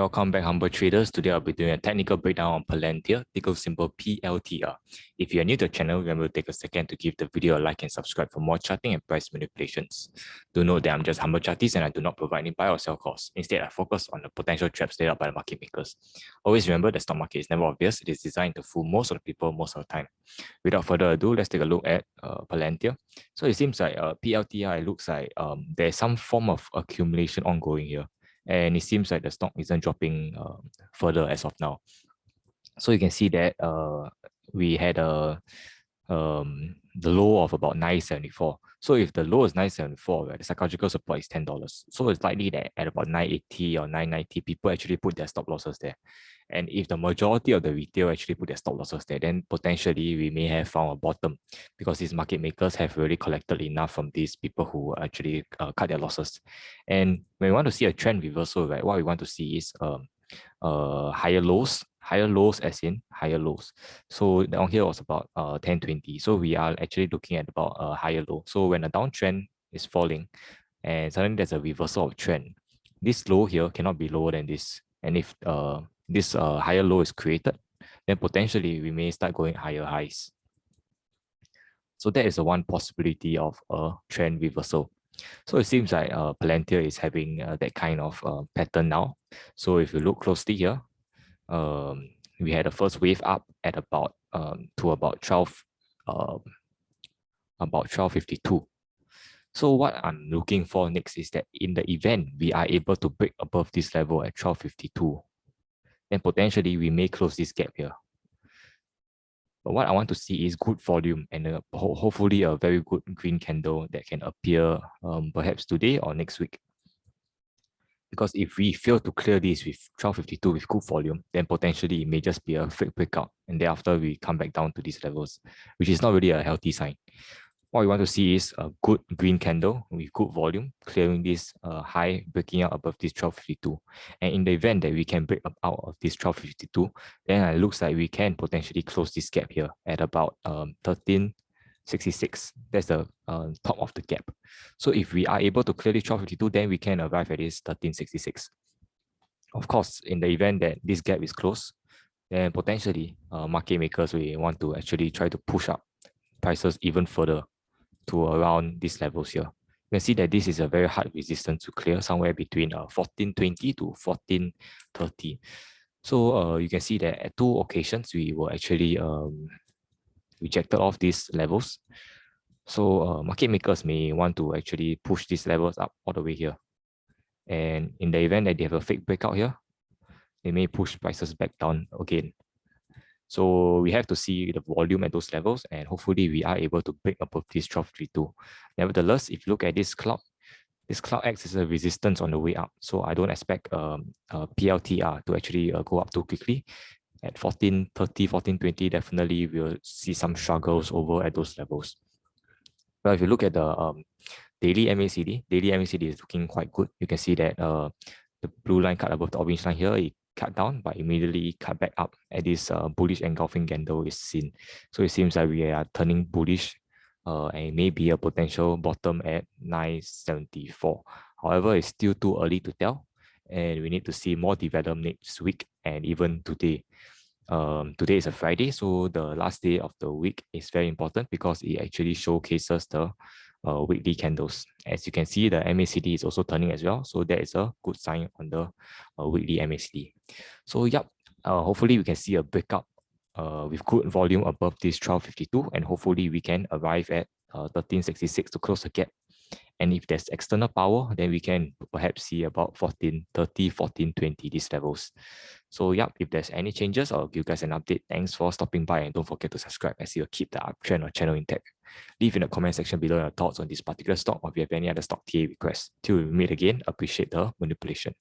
Welcome back, humble traders. Today I'll be doing a technical breakdown on Palantir, ticker symbol PLTR. If you are new to the channel, remember to take a second to give the video a like and subscribe for more charting and price manipulations. Do note that I'm just humble chartist and I do not provide any buy or sell calls. Instead, I focus on the potential traps laid out by the market makers. Always remember the stock market is never obvious. It is designed to fool most of the people most of the time. Without further ado, let's take a look at Palantir. So it seems like PLTR, it looks like there's some form of accumulation ongoing here. And it seems like the stock isn't dropping further as of now. So you can see that we had the low of about 974. So if the low is 974, right, the psychological support is $10. So it's likely that at about 980 or 990, people actually put their stop losses there. And if the majority of the retail actually put their stop losses there, then potentially we may have found a bottom because these market makers have already collected enough from these people who actually cut their losses. And when we want to see a trend reversal, right, what we want to see is higher lows as in higher lows. So down here was about 1020. So we are actually looking at about a higher low. So when a downtrend is falling and suddenly there's a reversal of trend, this low here cannot be lower than this. And if this higher low is created, then potentially we may start going higher highs. So that is the one possibility of a trend reversal. So it seems like Palantir is having that kind of pattern now. So if you look closely here, we had a first wave up at about to about 1252. So what I'm looking for next is that in the event we are able to break above this level at 1252, then potentially we may close this gap here. But what I want to see is good volume and hopefully a very good green candle that can appear perhaps today or next week. Because if we fail to clear this with 1252 with good volume, then potentially it may just be a fake breakout. And thereafter we come back down to these levels, which is not really a healthy sign. What we want to see is a good green candle with good volume, clearing this high, breaking out above this 1252. And in the event that we can break up out of this 1252, then it looks like we can potentially close this gap here at about 1366. That's the top of the gap. So if we are able to clear this 1252, then we can arrive at this 1366. Of course, in the event that this gap is closed, then potentially market makers will want to actually try to push up prices even further to around these levels here. You can see that this is a very hard resistance to clear, somewhere between 1420 to 1430. So you can see that at two occasions we were actually rejected off these levels. So market makers may want to actually push these levels up all the way here. And in the event that they have a fake breakout here, they may push prices back down again. So we have to see the volume at those levels, and hopefully we are able to break above this 1232. Nevertheless, if you look at this cloud acts as a resistance on the way up. So I don't expect PLTR to actually go up too quickly. At 1430, 1420, definitely we'll see some struggles over at those levels. But if you look at the daily MACD is looking quite good. You can see that the blue line cut above the orange line here, it cut down, but immediately cut back up at this bullish engulfing candle is seen. So it seems like we are turning bullish and maybe a potential bottom at 974. However, it's still too early to tell, and we need to see more development next week and even today. Today is a Friday, so the last day of the week is very important because it actually showcases the weekly candles. As you can see, the MACD is also turning as well, so that is a good sign on the weekly MACD. So yep, hopefully we can see a breakout with good volume above this 1252, and hopefully we can arrive at 1366 to close the gap. And if there's external power, then we can perhaps see about 1430, 1420, these levels. So yeah, if there's any changes, I'll give you guys an update. Thanks for stopping by, and don't forget to subscribe as you'll keep the uptrend or channel intact. Leave in the comment section below your thoughts on this particular stock, or if you have any other stock TA requests. Till we meet again, appreciate the manipulation.